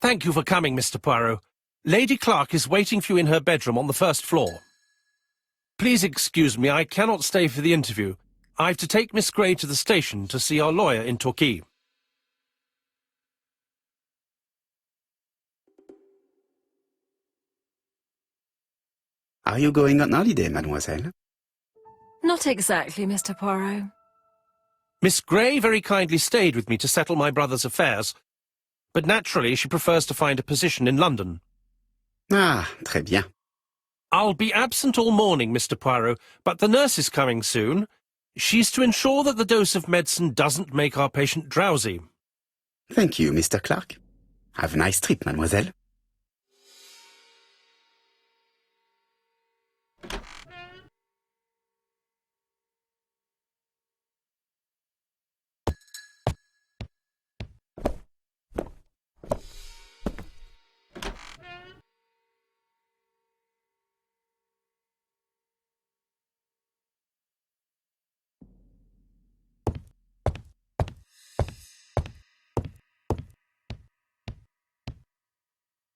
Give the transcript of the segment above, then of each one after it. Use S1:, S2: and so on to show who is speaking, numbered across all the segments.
S1: Thank you for coming, Mr. Poirot. Lady Clark is waiting for you in her bedroom on the first floor. Please excuse me, I cannot stay for the interview. I've to take Miss Grey to the station to see our lawyer in Torquay.
S2: Are you going on holiday, mademoiselle?
S3: Not exactly, Mr. Poirot.
S1: Miss Grey very kindly stayed with me to settle my brother's affairs, but naturally she prefers to find a position in London.
S2: Ah, très bien.
S1: I'll be absent all morning, Mr. Poirot, but the nurse is coming soon. She's to ensure that the dose of medicine doesn't make our patient drowsy.
S2: Thank you, Mr. Clark. Have a nice trip, mademoiselle.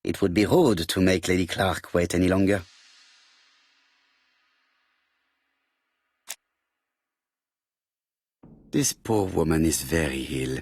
S2: It would be rude to make Lady Clark wait any longer. This poor woman is very ill.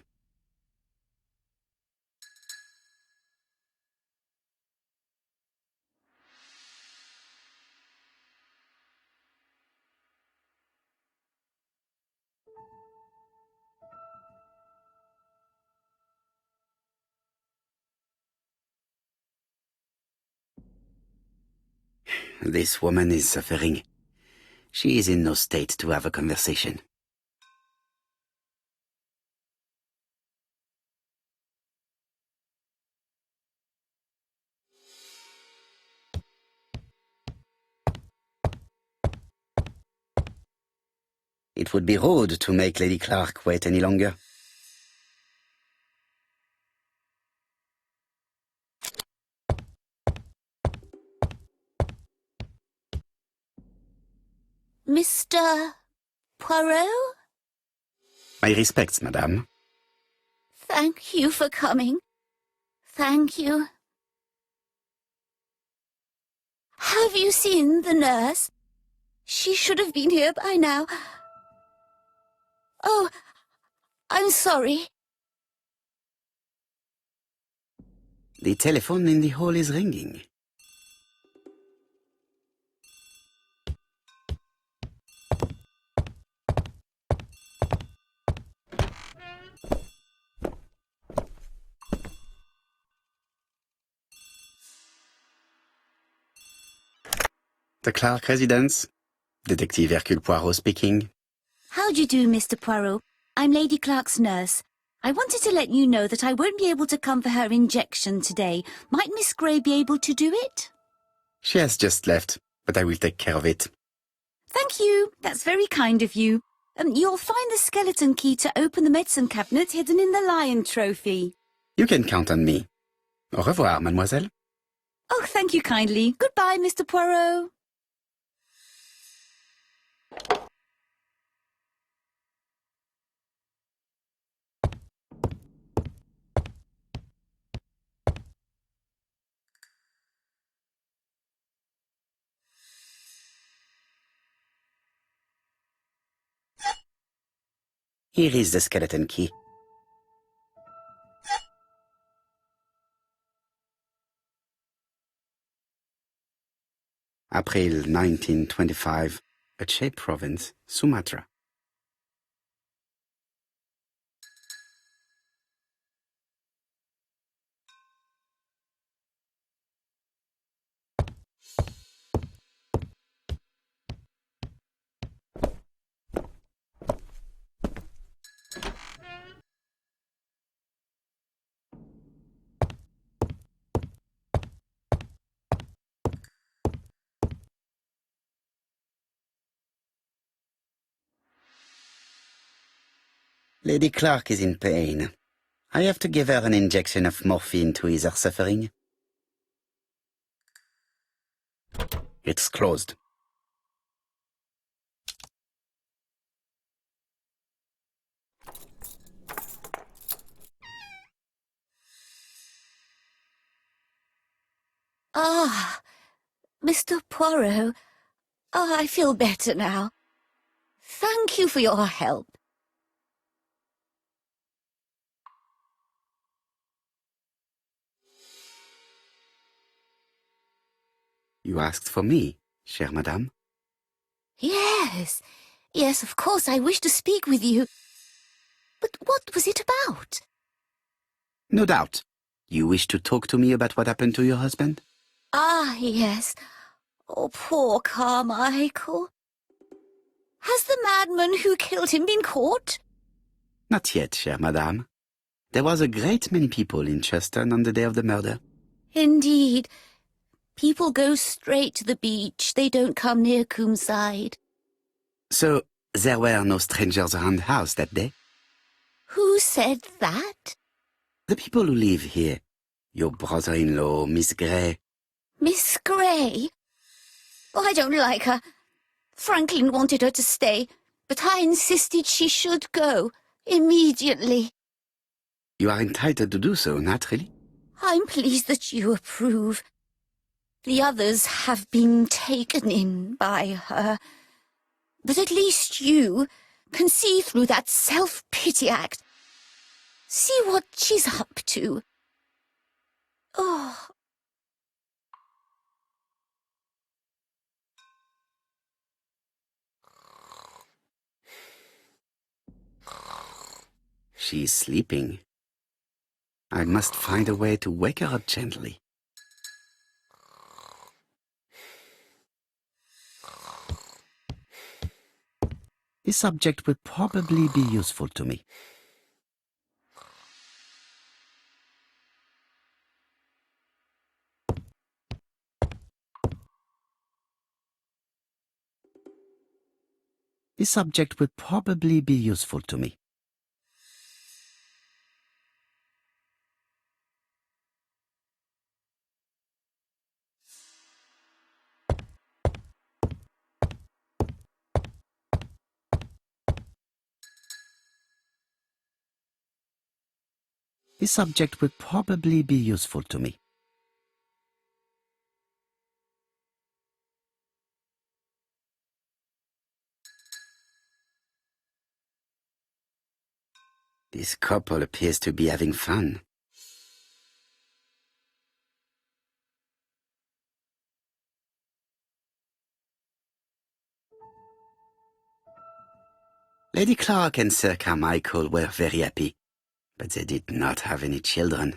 S2: This woman is suffering. She is in no state to have a conversation. It would be rude to make Lady Clark wait any longer.
S4: Mr. Poirot?
S2: My respects, madame.
S4: Thank you for coming. Thank you. Have you seen the nurse? She should have been here by now. Oh, I'm sorry.
S2: The telephone in the hall is ringing. The Clark residence. Detective Hercule Poirot speaking.
S4: How do you do, Mr. Poirot? I'm Lady Clark's nurse. I wanted to let you know that I won't be able to come for her injection today. Might Miss Grey be able to do it?
S2: She has just left, but I will take care of it.
S4: Thank you. That's very kind of you. You'll find the skeleton key to open the medicine cabinet hidden in the lion trophy.
S2: You can count on me. Au revoir, mademoiselle.
S4: Oh, thank you kindly. Goodbye, Mr. Poirot.
S2: Here is the skeleton key. April 1925, Aceh Province, Sumatra. Lady Clark is in pain. I have to give her an injection of morphine to ease her suffering. It's closed.
S4: Ah, Mr. Poirot. Ah, I feel better now. Thank you for your help.
S2: You asked for me, chère madame?
S4: Yes, yes, of course, I wish to speak with you. But what was it about?
S2: No doubt. You wish to talk to me about what happened to your husband?
S4: Ah, yes. Oh, poor Carmichael. Has the madman who killed him been caught?
S2: Not yet, chère madame. There was a great many people in Cheston on the day of the murder.
S4: Indeed. People go straight to the beach. They don't come near Coomside.
S2: So, there were no strangers around the house that day?
S4: Who said that?
S2: The people who live here. Your brother-in-law, Miss Grey.
S4: Miss Grey? Oh, I don't like her. Franklin wanted her to stay, but I insisted she should go, immediately.
S2: You are entitled to do so, naturally.
S4: I'm pleased that you approve. The others have been taken in by her. But at least you can see through that self-pity act. See what she's up to. Oh.
S2: She's sleeping. I must find a way to wake her up gently. This subject will probably be useful to me. This subject will probably be useful to me. This subject will probably be useful to me. This couple appears to be having fun. Lady Clark and Sir Carmichael were very happy, but they did not have any children.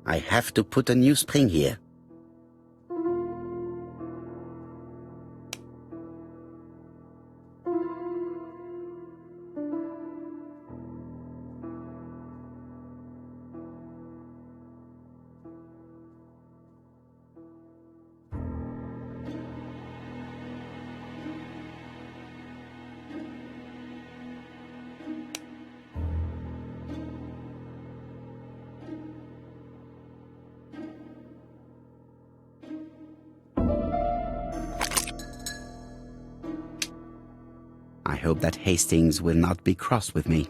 S2: I have to put a new spring here. I hope that Hastings will not be cross with me.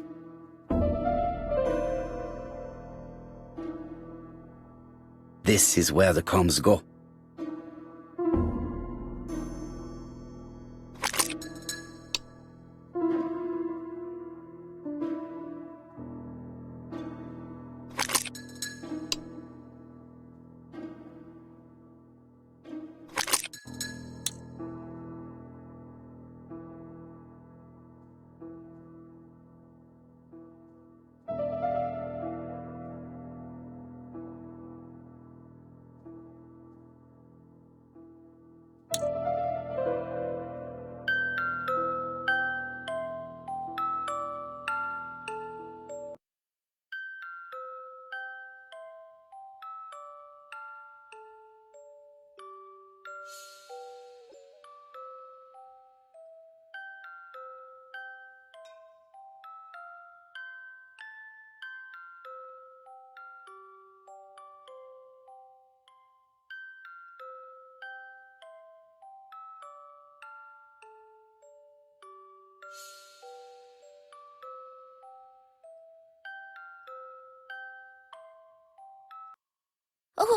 S2: This is where the combs go.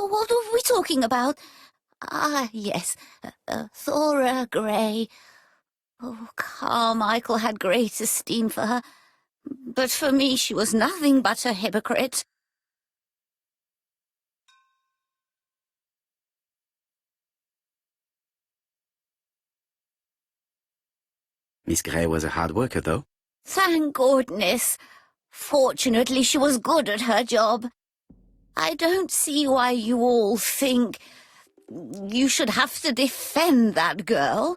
S4: What were we talking about? Ah, yes, Thora Grey. Oh, Carmichael had great esteem for her, but for me she was nothing but a hypocrite.
S2: Miss Grey was a hard worker, though.
S4: Thank goodness. Fortunately, she was good at her job. I don't see why you all think you should have to defend that girl.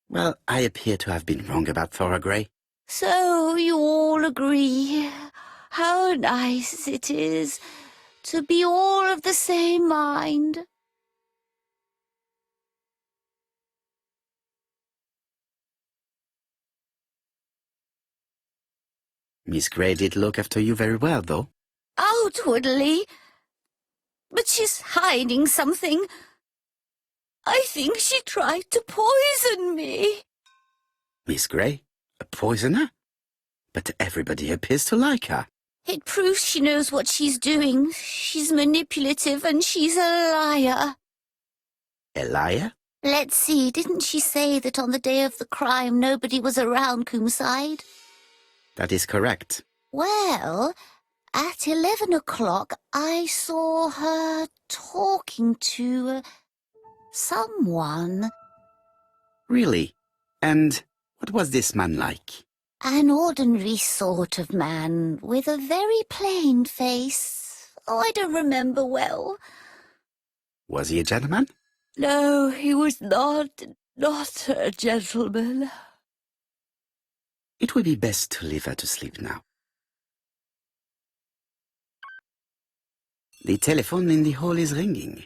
S2: Well, I appear to have been wrong about Thora Grey.
S4: So you all agree. How nice it is to be all of the same mind.
S2: Miss Grey did look after you very well, though.
S4: Outwardly. But she's hiding something. I think she tried to poison me.
S2: Miss Grey? A poisoner? But everybody appears to like her.
S4: It proves she knows what she's doing. She's manipulative and she's a liar.
S2: A liar?
S4: Let's see, didn't she say that on the day of the crime nobody was around Coomside?
S2: That is correct.
S4: Well, at 11 o'clock I saw her talking to someone.
S2: Really? And what was this man like?
S4: An ordinary sort of man with a very plain face. Oh, I don't remember well.
S2: Was he a gentleman?
S4: No, he was not a gentleman.
S2: It would be best to leave her to sleep now. The telephone in the hall is ringing.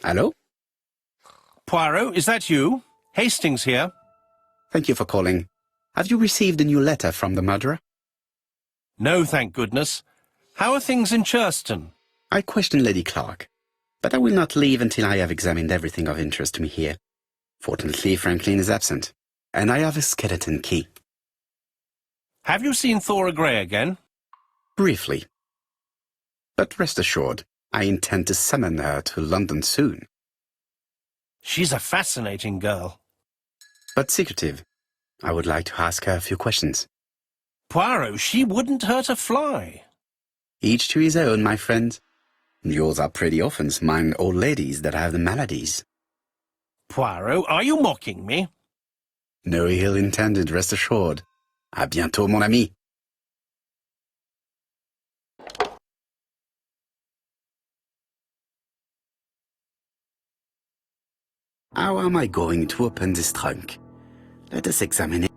S2: Hello?
S1: Poirot, is that you? Hastings here.
S2: Thank you for calling. Have you received a new letter from the murderer?
S1: No, thank goodness. How are things in Churston?
S2: I questioned Lady Clark, but I will not leave until I have examined everything of interest to me here. Fortunately, Franklin is absent, and I have a skeleton key.
S1: Have you seen Thora Grey again?
S2: Briefly. But rest assured, I intend to summon her to London soon.
S1: She's a fascinating girl.
S2: But secretive. I would like to ask her a few questions.
S1: Poirot, she wouldn't hurt a fly.
S2: Each to his own, my friend. Yours are pretty often among old ladies that have the maladies.
S1: Poirot, are you mocking me?
S2: No ill intended, rest assured. À bientôt, mon ami. How am I going to open this trunk? Let us examine it.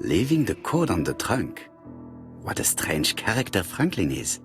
S2: Leaving the code on the trunk. What a strange character Franklin is.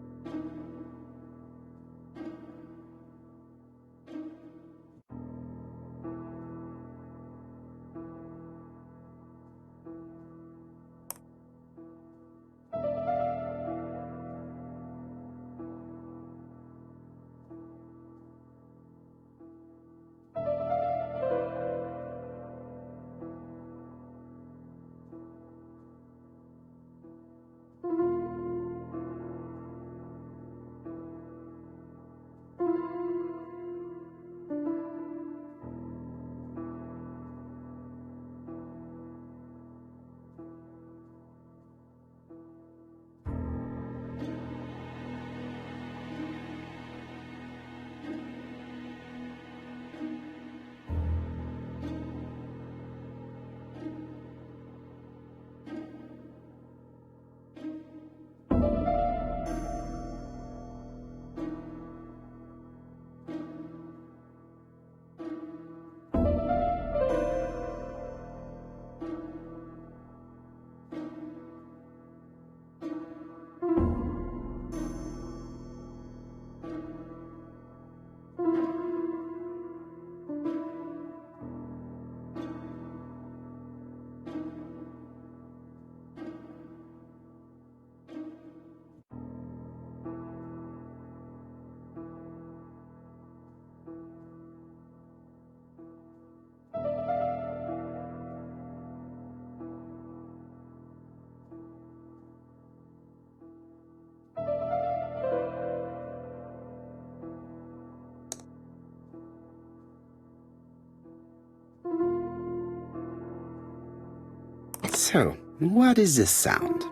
S2: So, what is this sound?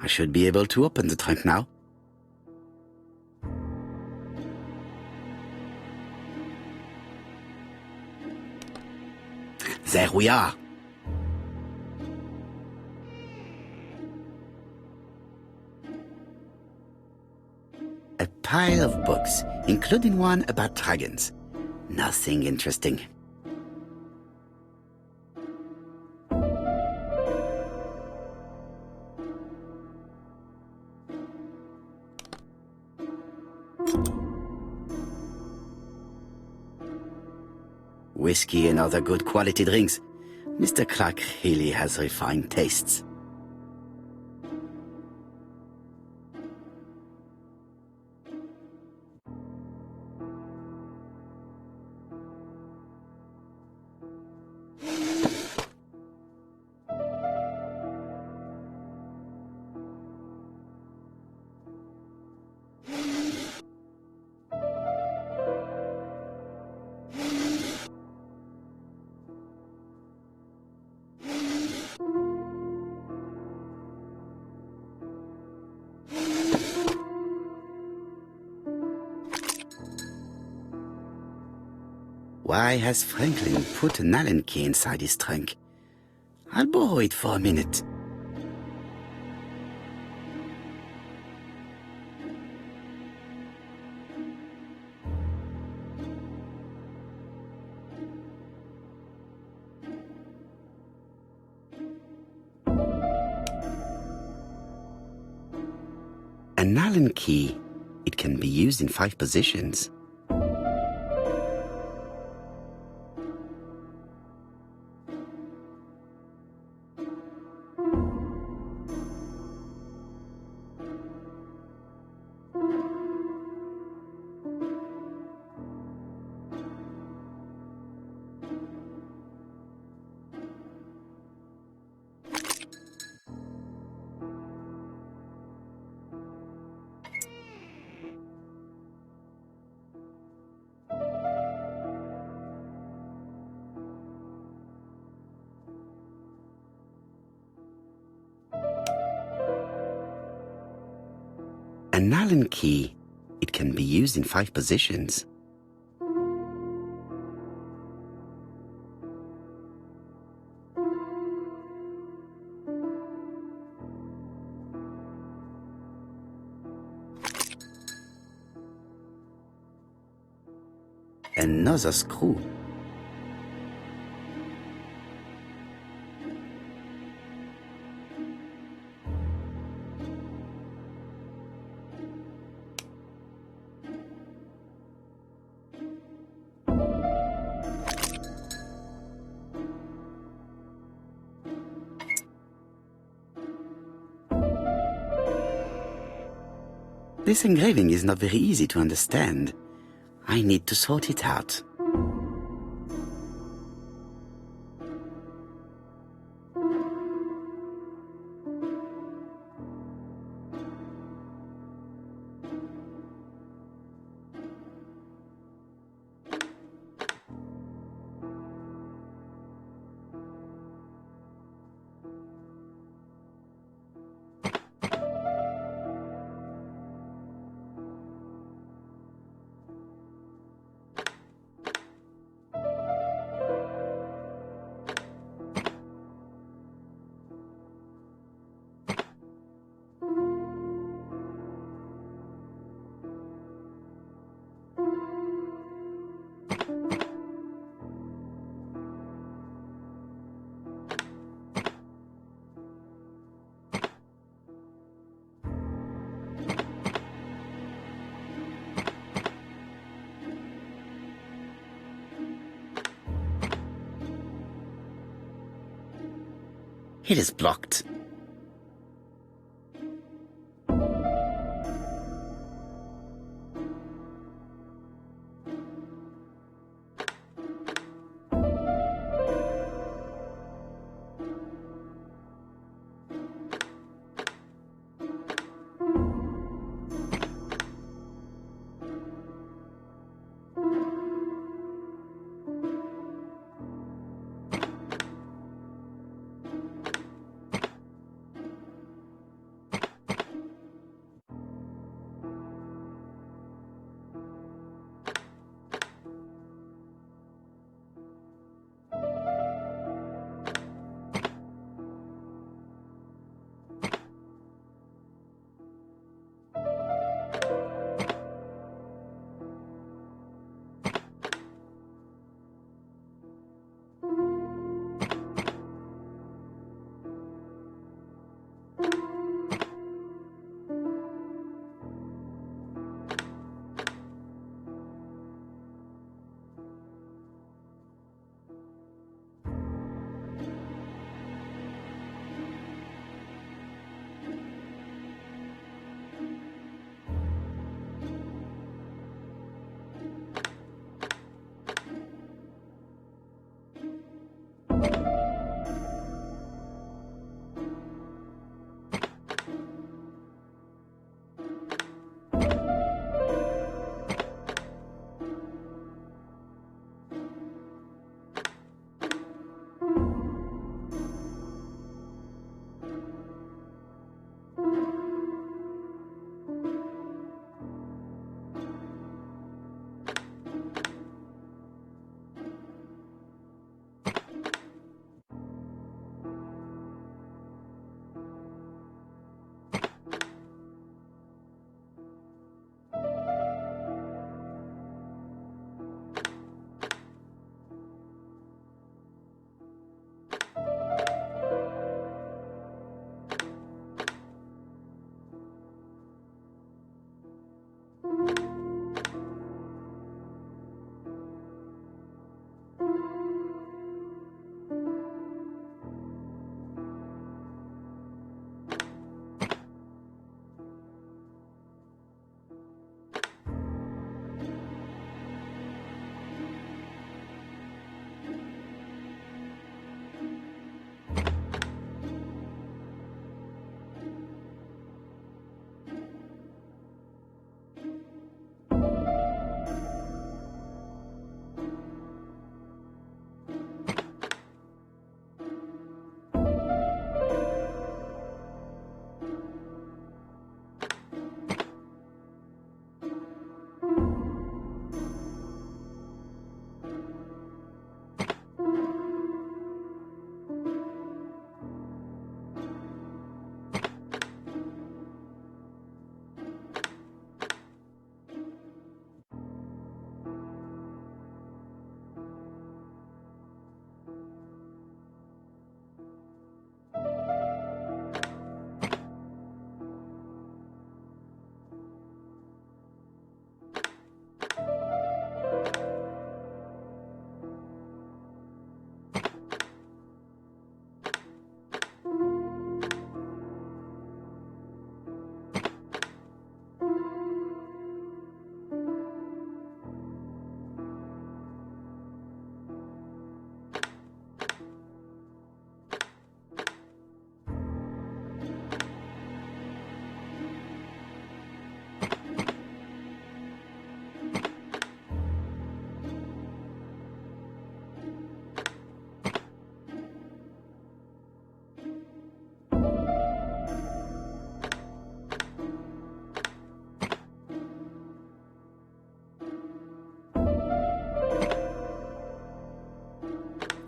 S2: I should be able to open the trunk now. There we are. A pile of books, including one about dragons. Nothing interesting. Whiskey and other good quality drinks. Mr. Clark really has refined tastes. Why has Franklin put an Allen key inside his trunk? I'll borrow it for a minute. An Allen key. It can be used in 5 positions. An Allen key. It can be used in 5 positions. Another screw. This engraving is not very easy to understand. I need to sort it out. It is blocked.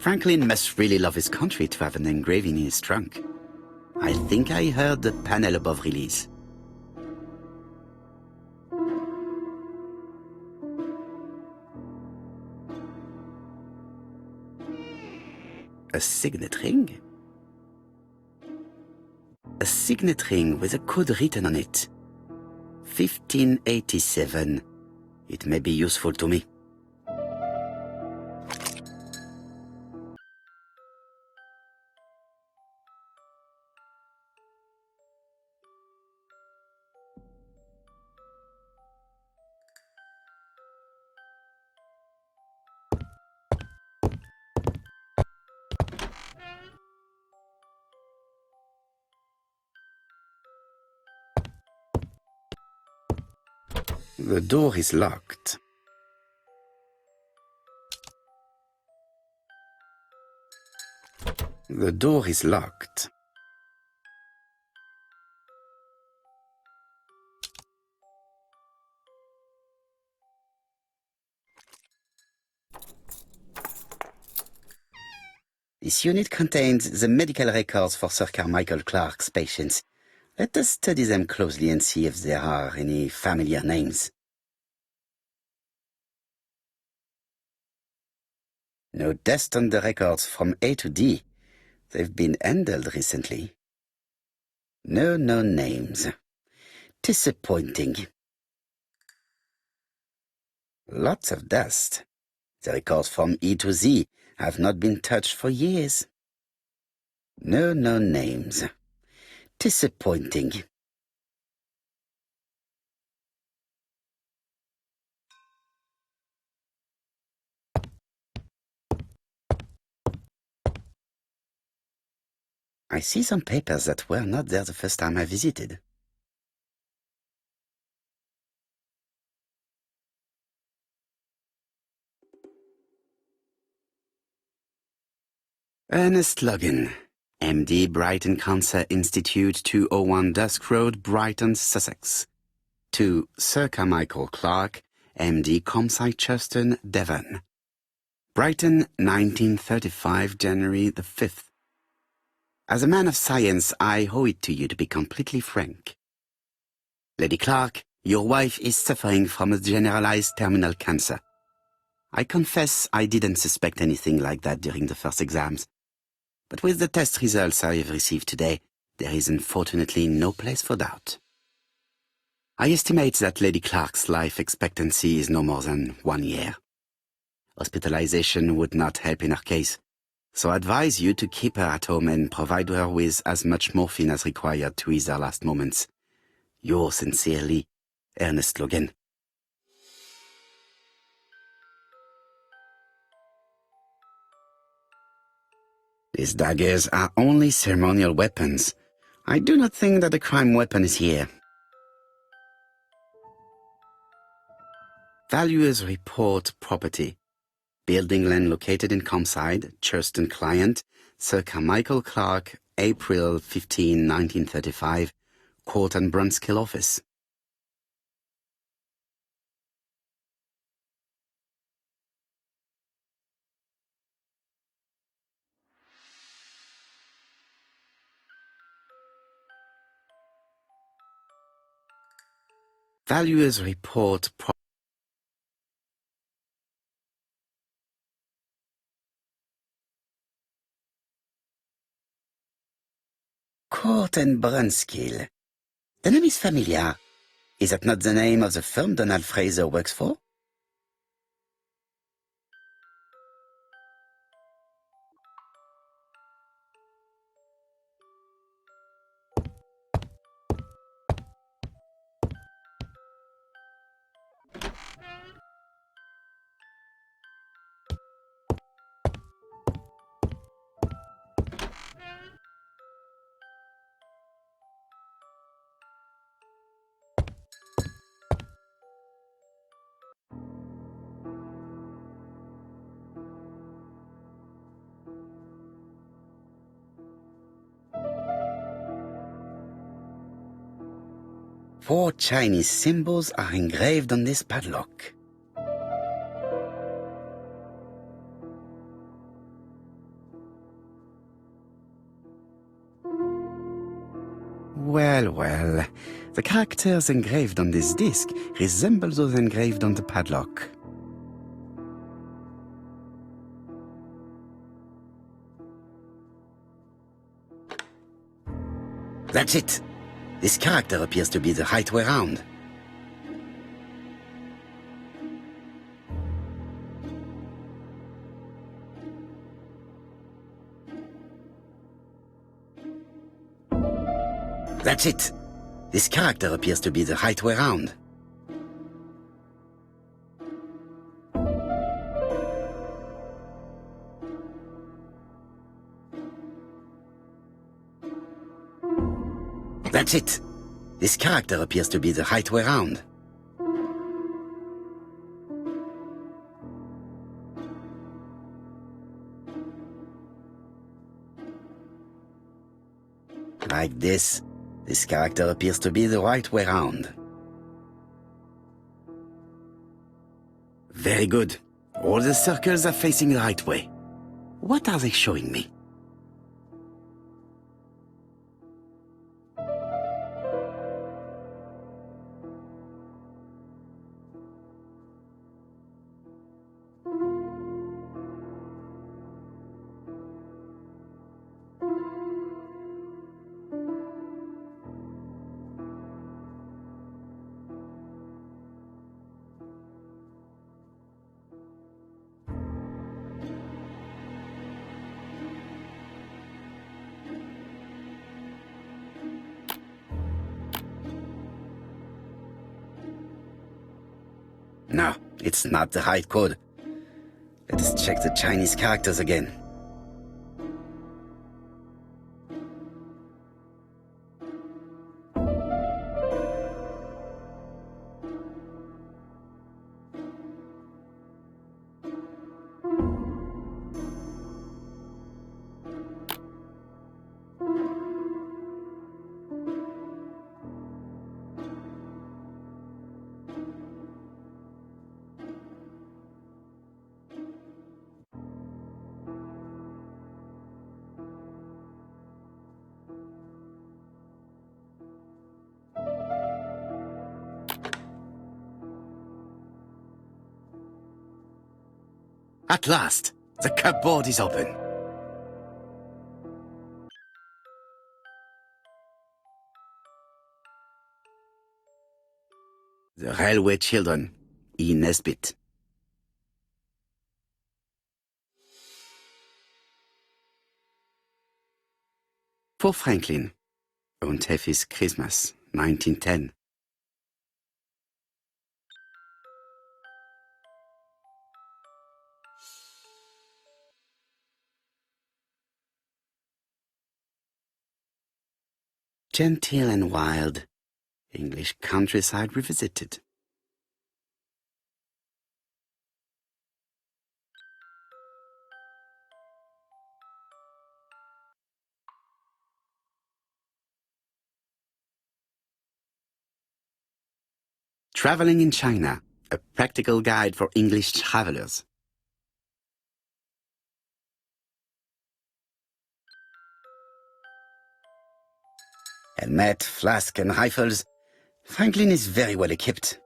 S2: Franklin must really love his country to have an engraving in his trunk. I think I heard the panel above release. A signet ring? A signet ring with a code written on it. 1587. It may be useful to me. The door is locked. The door is locked. This unit contains the medical records for Sir Carmichael Clarke's patients. Let us study them closely and see if there are any familiar names. No dust on the records from A to D. They've been handled recently. No known names. Disappointing. Lots of dust. The records from E to Z have not been touched for years. No known names. Disappointing. I see some papers that were not there the first time I visited. Ernest Logan, MD, Brighton Cancer Institute, 201 Dusk Road, Brighton, Sussex. To Sir Carmichael Clarke, MD, Comside Churton, Devon. Brighton, 1935, January the 5th. As a man of science, I owe it to you to be completely frank. Lady Clarke, your wife is suffering from a generalized terminal cancer. I confess I didn't suspect anything like that during the first exams. But with the test results I have received today, there is unfortunately no place for doubt. I estimate that Lady Clarke's life expectancy is no more than 1 year. Hospitalization would not help in her case, so I advise you to keep her at home and provide her with as much morphine as required to ease her last moments. Yours sincerely, Ernest Logan. These daggers are only ceremonial weapons. I do not think that a crime weapon is here. Valuers report property. Building land located in Comside, Churston client, circa Michael Clark, April 15, 1935, Court and Brunskill office. Valuers report Court and Brunskill. The name is familiar. Is that not the name of the firm Donald Fraser works for? Four Chinese symbols are engraved on this padlock. Well, well, the characters engraved on this disc resemble those engraved on the padlock. That's it! This character appears to be the right way round. That's it! This character appears to be the right way round. That's it! This character appears to be the right way round. Like this character appears to be the right way round. Very good. All the circles are facing the right way. What are they showing me? No, it's not the right code. Let us check the Chinese characters again. At last, the cupboard is open. The Railway Children, E. Nesbit. For Franklin, und Effie's Christmas, 1910. Genteel and wild, English countryside revisited. Traveling in China, a practical guide for English travelers. Helmet, flask and rifles. Franklin is very well equipped.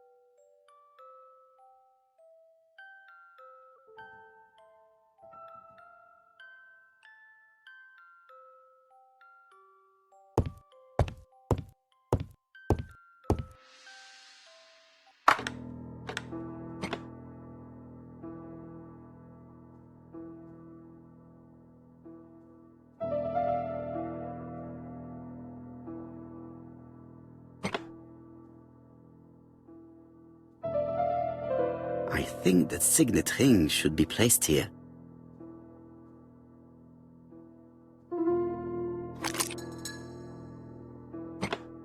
S2: I think the signet ring should be placed here.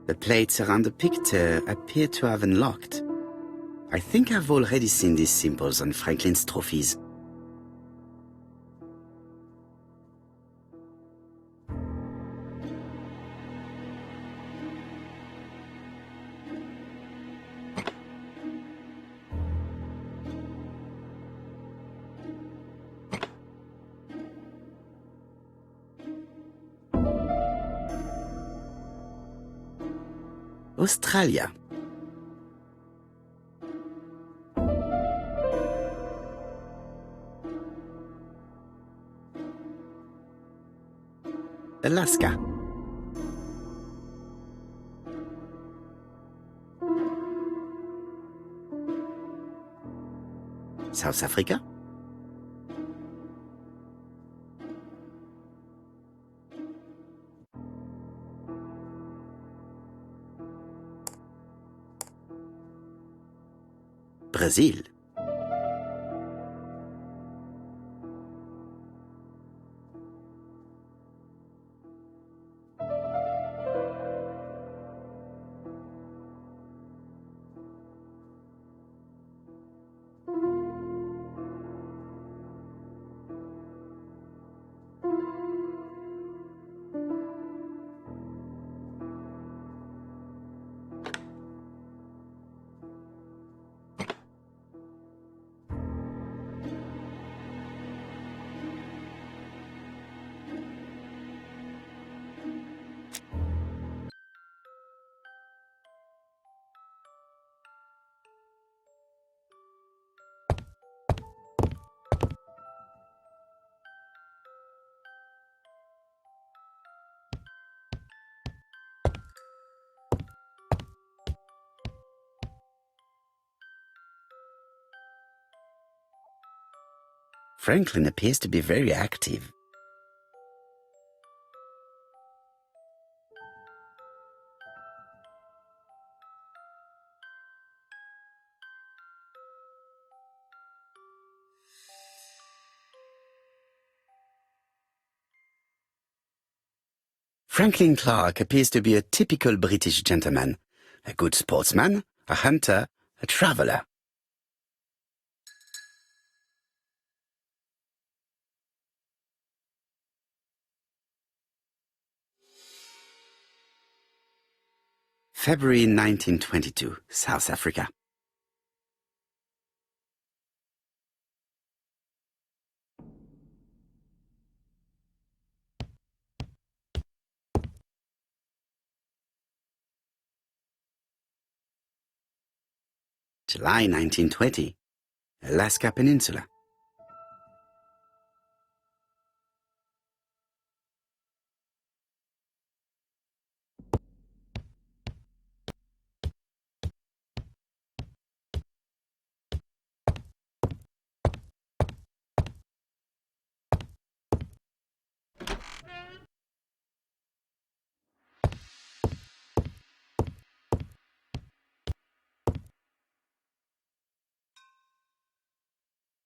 S2: The plates around the picture appear to have unlocked. I think I've already seen these symbols on Franklin's trophies. Australia. Alaska. South Africa. Brazil. Franklin appears to be very active. Franklin Clark appears to be a typical British gentleman, a good sportsman, a hunter, a traveler. February 1922, South Africa. July 1920, Alaska Peninsula.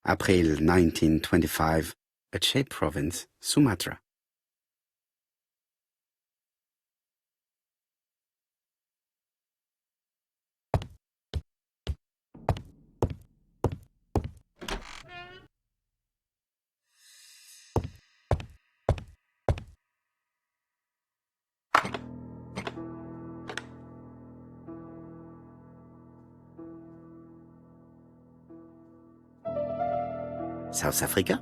S2: April 1925, Aceh Province, Sumatra. South Africa?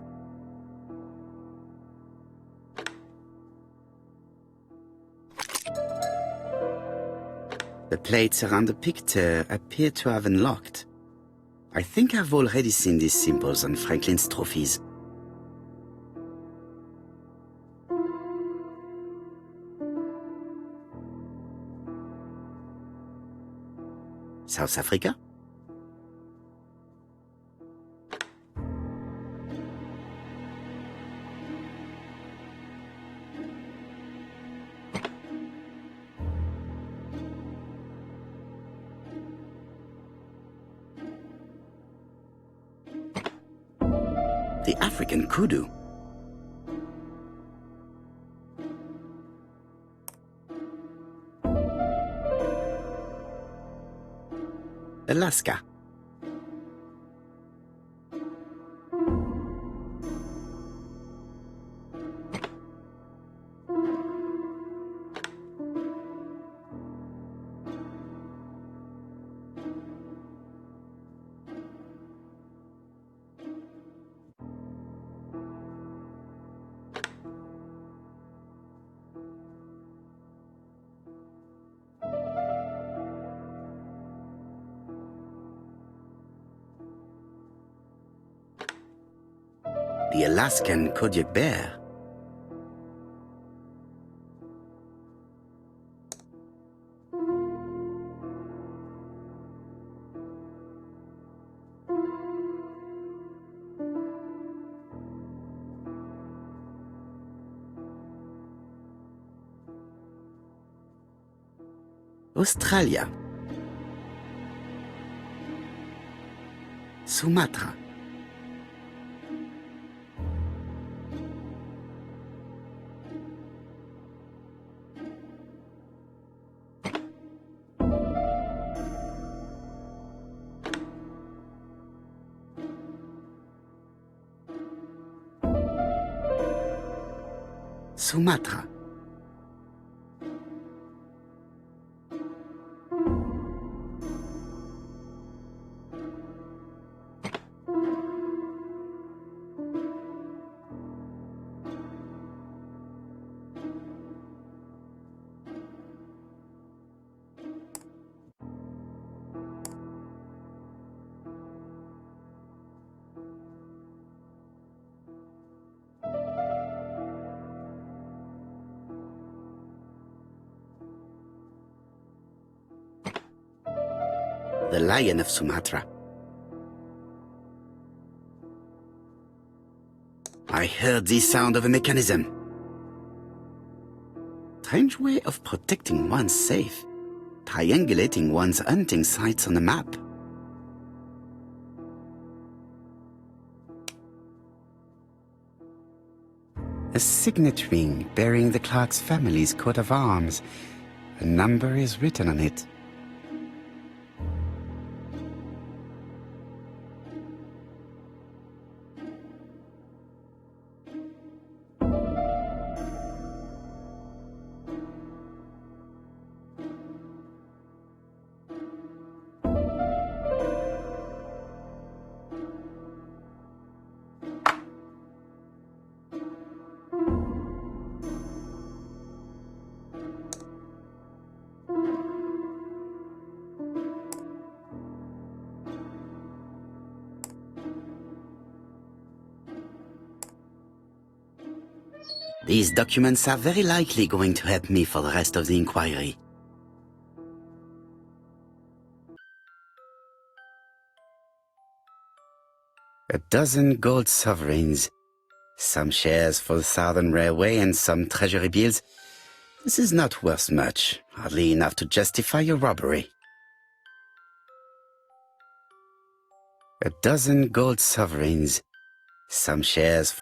S2: The plates around the picture appear to have unlocked. I think I've already seen these symbols on Franklin's trophies. South Africa? The African kudu. Alaska. The Alaskan Kodiak bear. Australia. Sumatra. Sumatra. The lion of Sumatra. I heard the sound of a mechanism. Strange way of protecting one's safe. Triangulating one's hunting sites on a map. A signet ring bearing the Clark's family's coat of arms. A number is written on it. These documents are very likely going to help me for the rest of the inquiry. A dozen gold sovereigns, some shares for the Southern Railway and some treasury bills. This is not worth much, hardly enough to justify your robbery. A dozen gold sovereigns, some shares.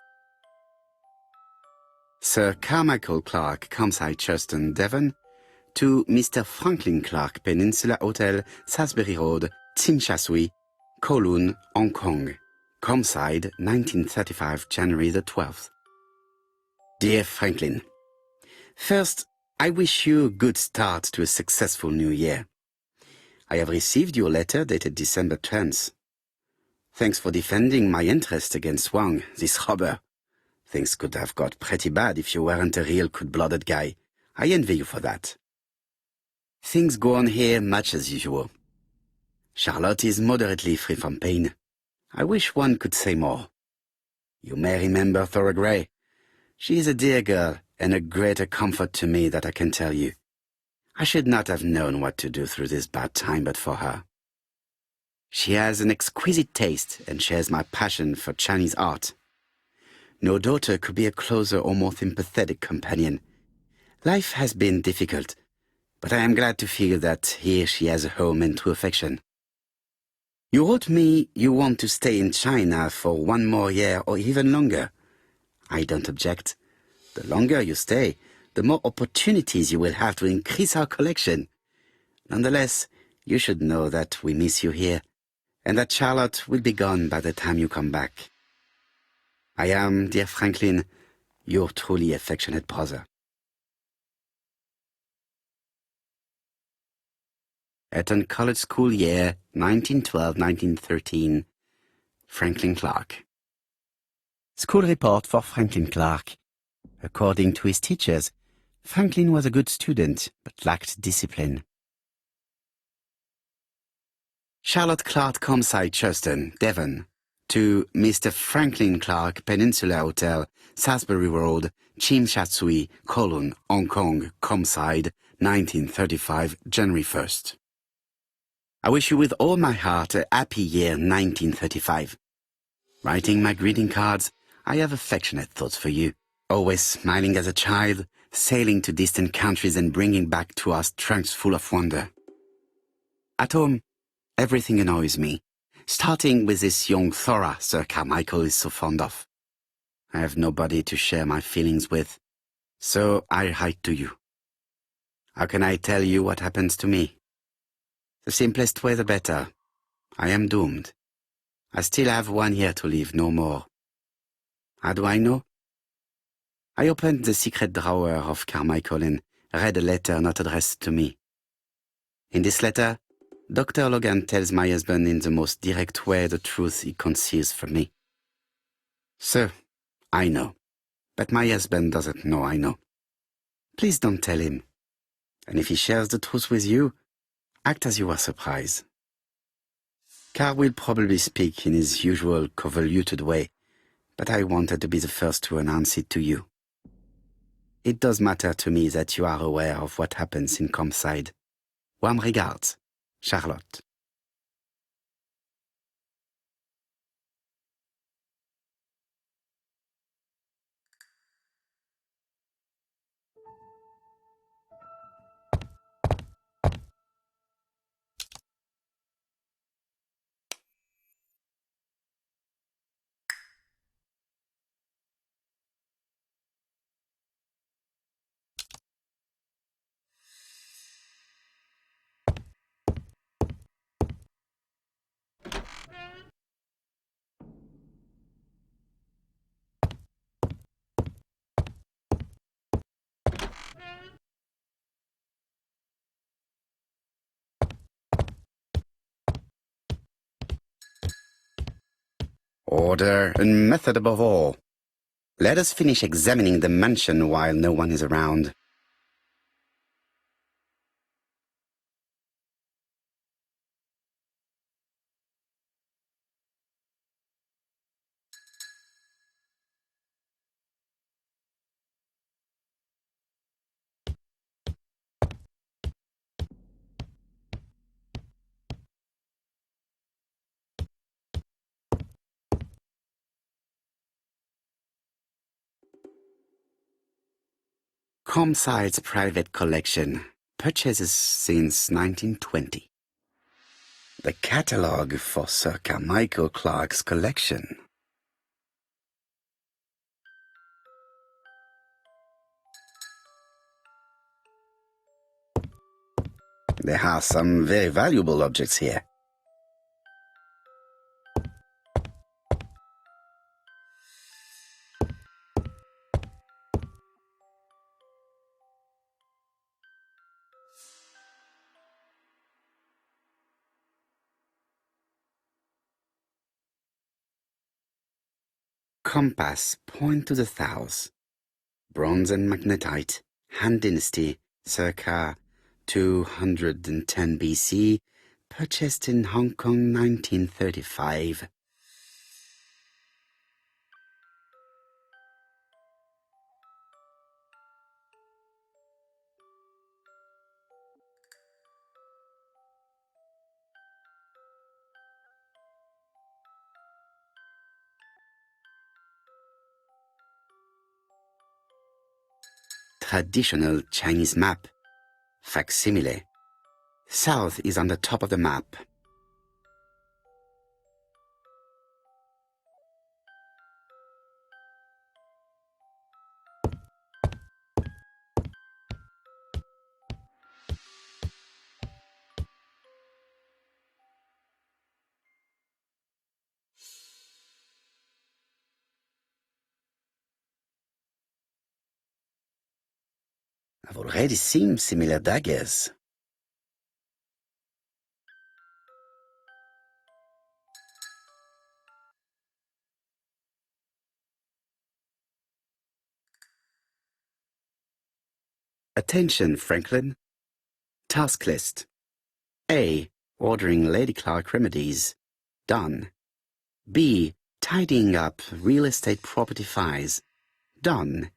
S2: Sir Carmichael Clark, Campsite Churchton, Devon, to Mr. Franklin Clark, Peninsula Hotel, Salisbury Road, Tsim Sha Tsui, Kowloon, Hong Kong. Campsite, 1935, January the 12th. Dear Franklin, first, I wish you a good start to a successful new year. I have received your letter dated December 10th. Thanks for defending my interest against Wang, this robber. Things could have got pretty bad if you weren't a real cold-blooded guy. I envy you for that. Things go on here much as usual. Charlotte is moderately free from pain. I wish one could say more. You may remember Thora Grey. She is a dear girl and a greater comfort to me that I can tell you. I should not have known what to do through this bad time but for her. She has an exquisite taste and shares my passion for Chinese art. No daughter could be a closer or more sympathetic companion. Life has been difficult, but I am glad to feel that here she has a home and true affection. You wrote me you want to stay in China for 1 more year or even longer. I don't object. The longer you stay, the more opportunities you will have to increase our collection. Nonetheless, you should know that we miss you here, and that Charlotte will be gone by the time you come back. I am, dear Franklin, your truly affectionate brother. Eton College School Year 1912-1913. Franklin Clark. School report for Franklin Clark. According to his teachers, Franklin was a good student, but lacked discipline. Charlotte Clark Comside Churston, Devon, to Mr. Franklin Clark, Peninsula Hotel, Salisbury Road, Chim Sha Tsui, Kowloon, Hong Kong, Comside, 1935, January 1st. I wish you with all my heart a happy year 1935. Writing my greeting cards, I have affectionate thoughts for you. Always smiling as a child, sailing to distant countries and bringing back to us trunks full of wonder. At home, everything annoys me, starting with this young Thora Sir Carmichael is so fond of. I have nobody to share my feelings with, so I write to you. How can I tell you what happens to me? The simplest way the better. I am doomed. I still have 1 year to live, no more. How do I know? I opened the secret drawer of Carmichael and read a letter not addressed to me. In this letter, Dr. Logan tells my husband in the most direct way the truth he conceals from me. Sir, I know, but my husband doesn't know I know. Please don't tell him. And if he shares the truth with you, act as you are surprised. Carl will probably speak in his usual convoluted way, but I wanted to be the first to announce it to you. It does matter to me that you are aware of what happens in Comside. Warm regards, Charlotte. Order and method above all. Let us finish examining the mansion while no one is around. Comside's private collection, purchases since 1920. The catalogue for Sir Carmichael Clark's collection. There are some very valuable objects here. compass, point to the south. Bronze and magnetite, Han Dynasty, circa 210 BC, purchased in Hong Kong 1935. Traditional Chinese map. Facsimile. South is on the top of the map. I've already seen similar daggers. Attention, Franklin. Task list. A. Ordering Lady Clark remedies. Done. B. Tidying up real estate property files. Done.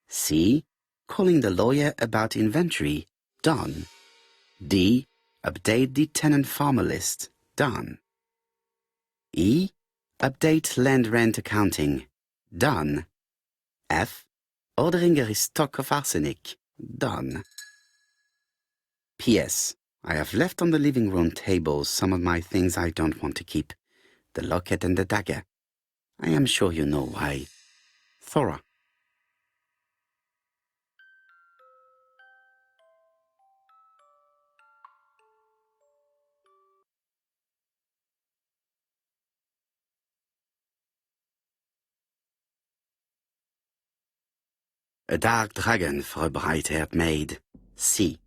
S2: C. Calling the lawyer about inventory. Done. D. Update the tenant-farmer list. Done. E. Update land rent accounting. Done. F. Ordering a restock of arsenic. Done. P.S. I have left on the living room table some of my things I don't want to keep. The locket and the dagger. I am sure you know why. Thora. A dark dragon for a bright-haired maid. C.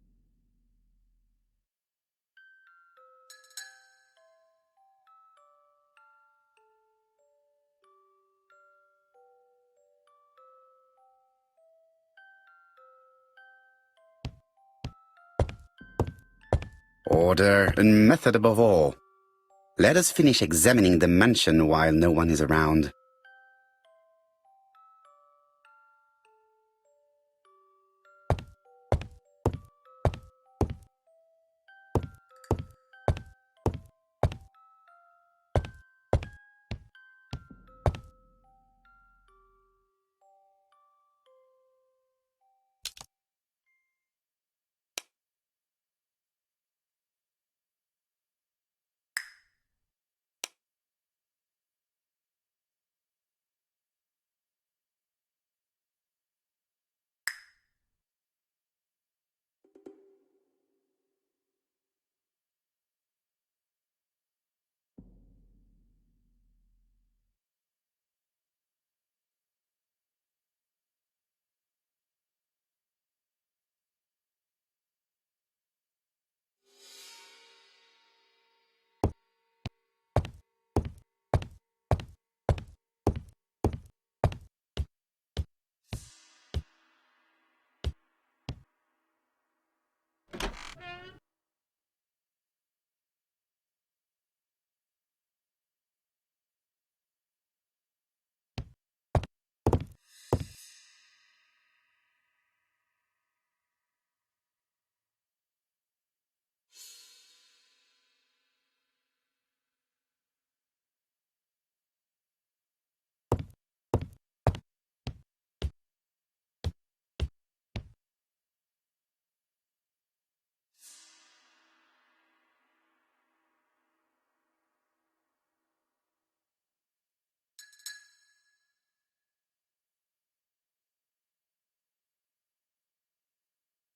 S2: Order and method above all. Let us finish examining the mansion while no one is around.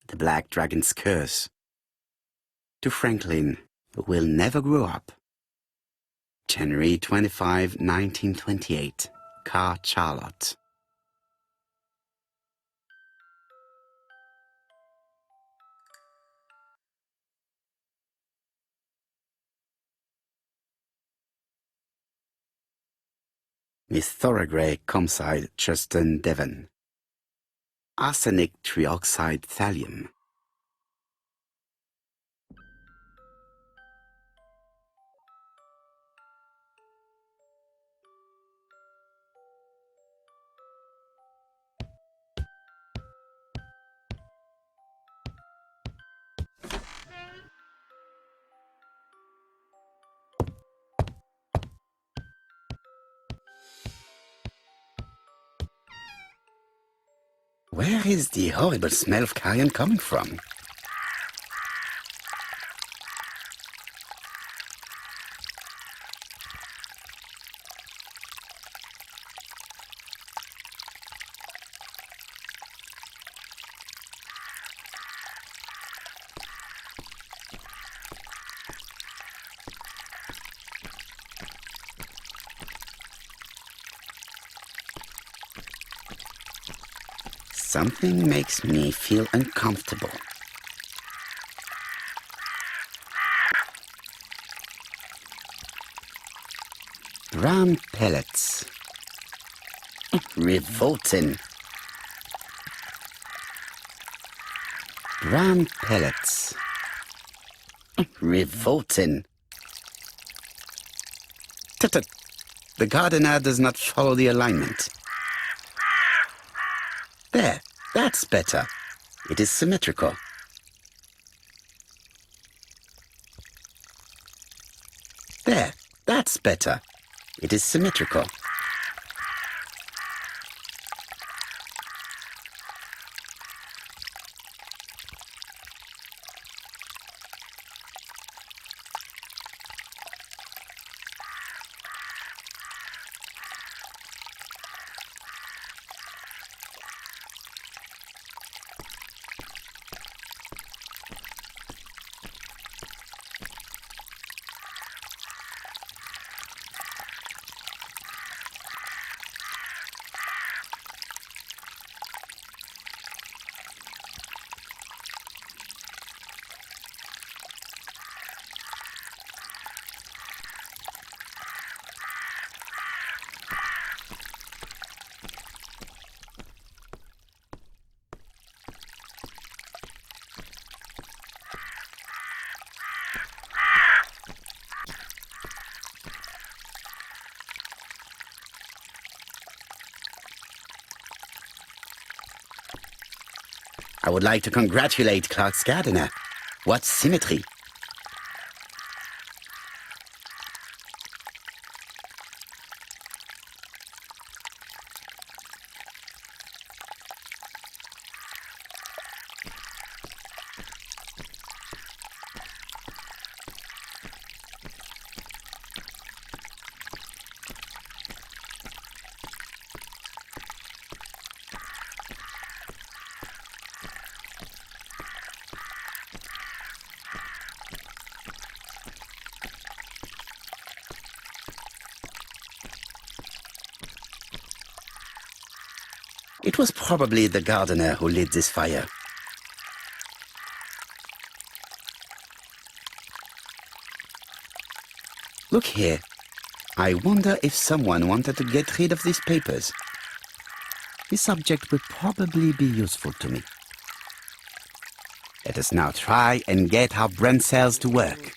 S2: The Black Dragon's Curse. To Franklin, who will never grow up. January 25, 1928. Car Charlotte. Miss Thorogray Comside Chuston Devon. Arsenic trioxide thallium. Where is the horrible smell of carrion coming from? Something makes me feel uncomfortable. Brown pellets. Revolting. Brown pellets. Revolting. Tut-tut. The gardener does not follow the alignment. There, that's better. It is symmetrical. There, that's better. It is symmetrical. I would like to congratulate Clark's gardener. What symmetry! It was probably the gardener who lit this fire. Look here. I wonder if someone wanted to get rid of these papers. This object will probably be useful to me. Let us now try and get our brain cells to work.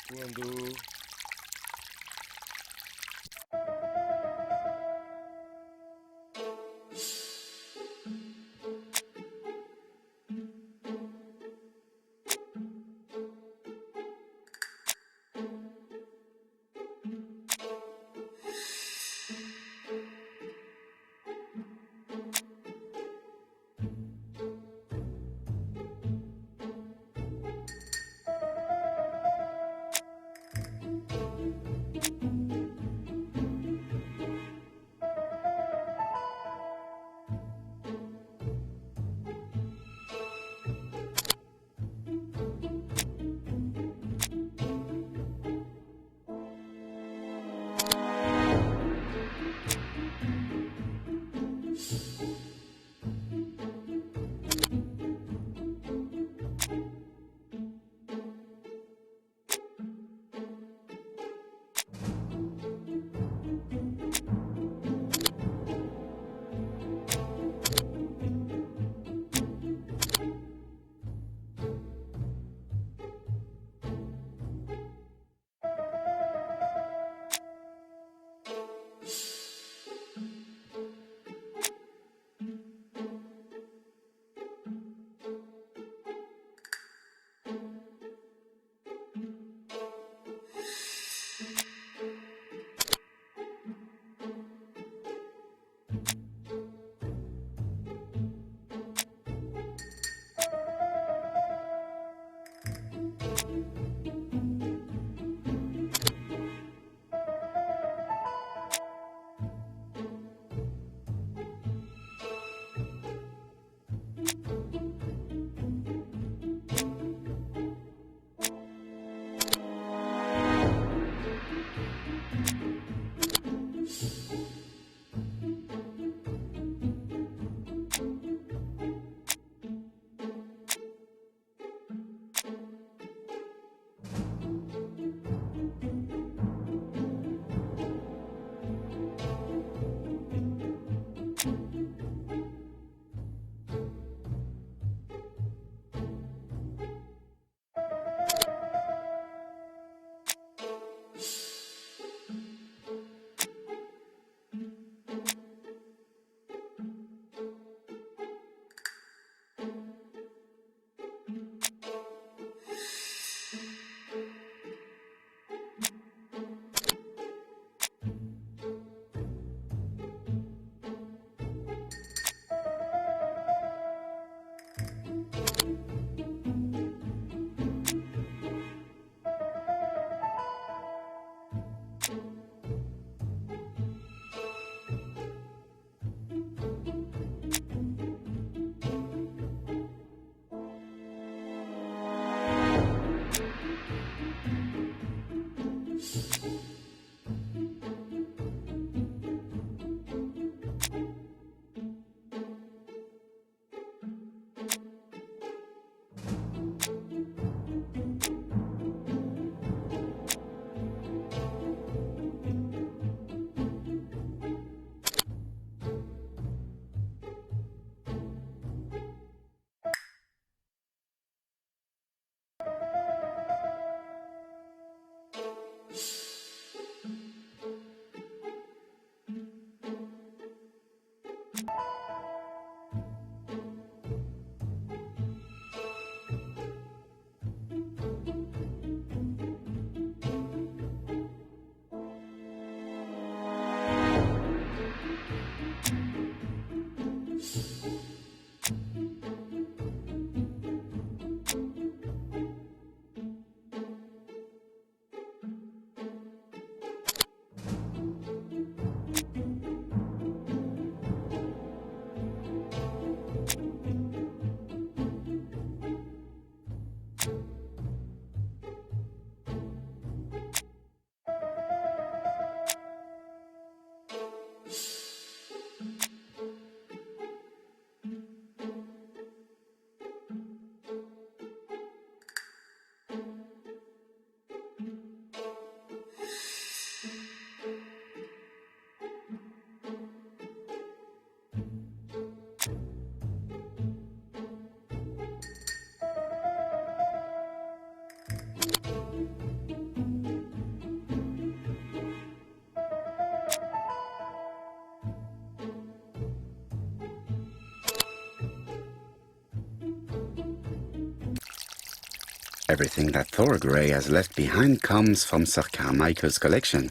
S2: Everything that Thorgray has left behind comes from Sir Carmichael's collection.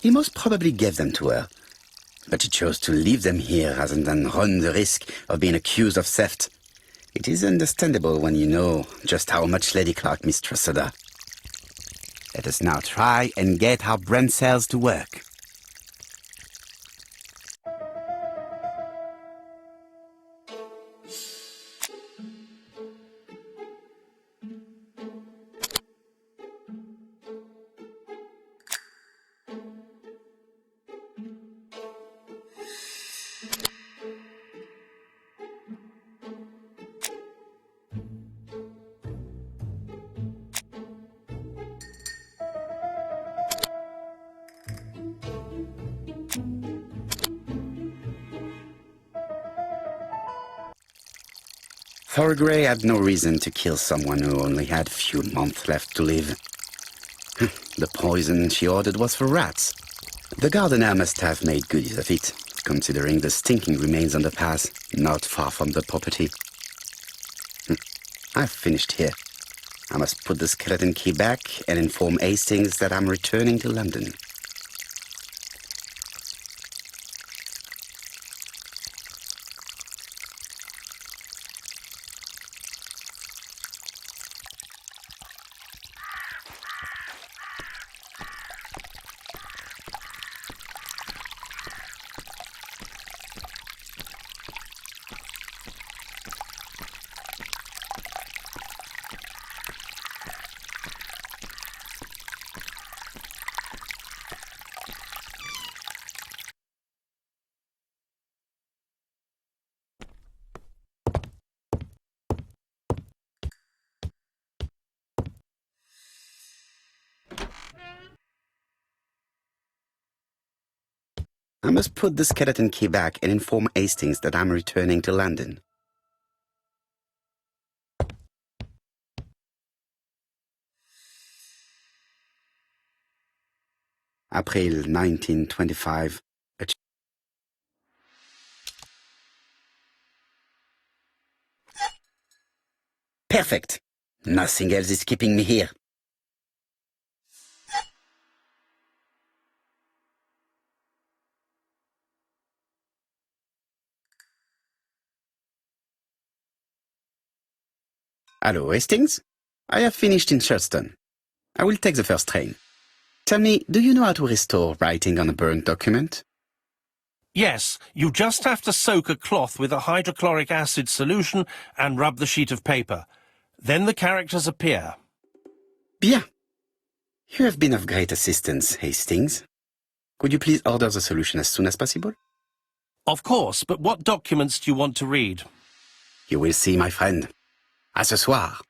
S2: He most probably gave them to her, but she chose to leave them here rather than run the risk of being accused of theft. It is understandable when you know just how much Lady Clark mistrusted her. Let us now try and get our brain cells to work. Thorgray had no reason to kill someone who only had few months left to live. The poison she ordered was for rats. The gardener must have made good use of it, considering the stinking remains on the path, not far from the property. I've finished here. I must put the skeleton key back and inform Hastings that I'm returning to London. I must put the skeleton key back and inform Hastings that I'm returning to London. April 1925. Perfect! Nothing else is keeping me here. Hello, Hastings? I have finished in Sherstone. I will take the first train. Tell me, do you know how to restore writing on a burnt document?
S1: Yes, you just have to soak a cloth with a hydrochloric acid solution and rub the sheet of paper. Then the characters appear.
S2: Bien. You have been of great assistance, Hastings. Could you please order the solution as soon as possible?
S1: Of course, but what documents do you want to read?
S2: You will see, my friend. À ce soir.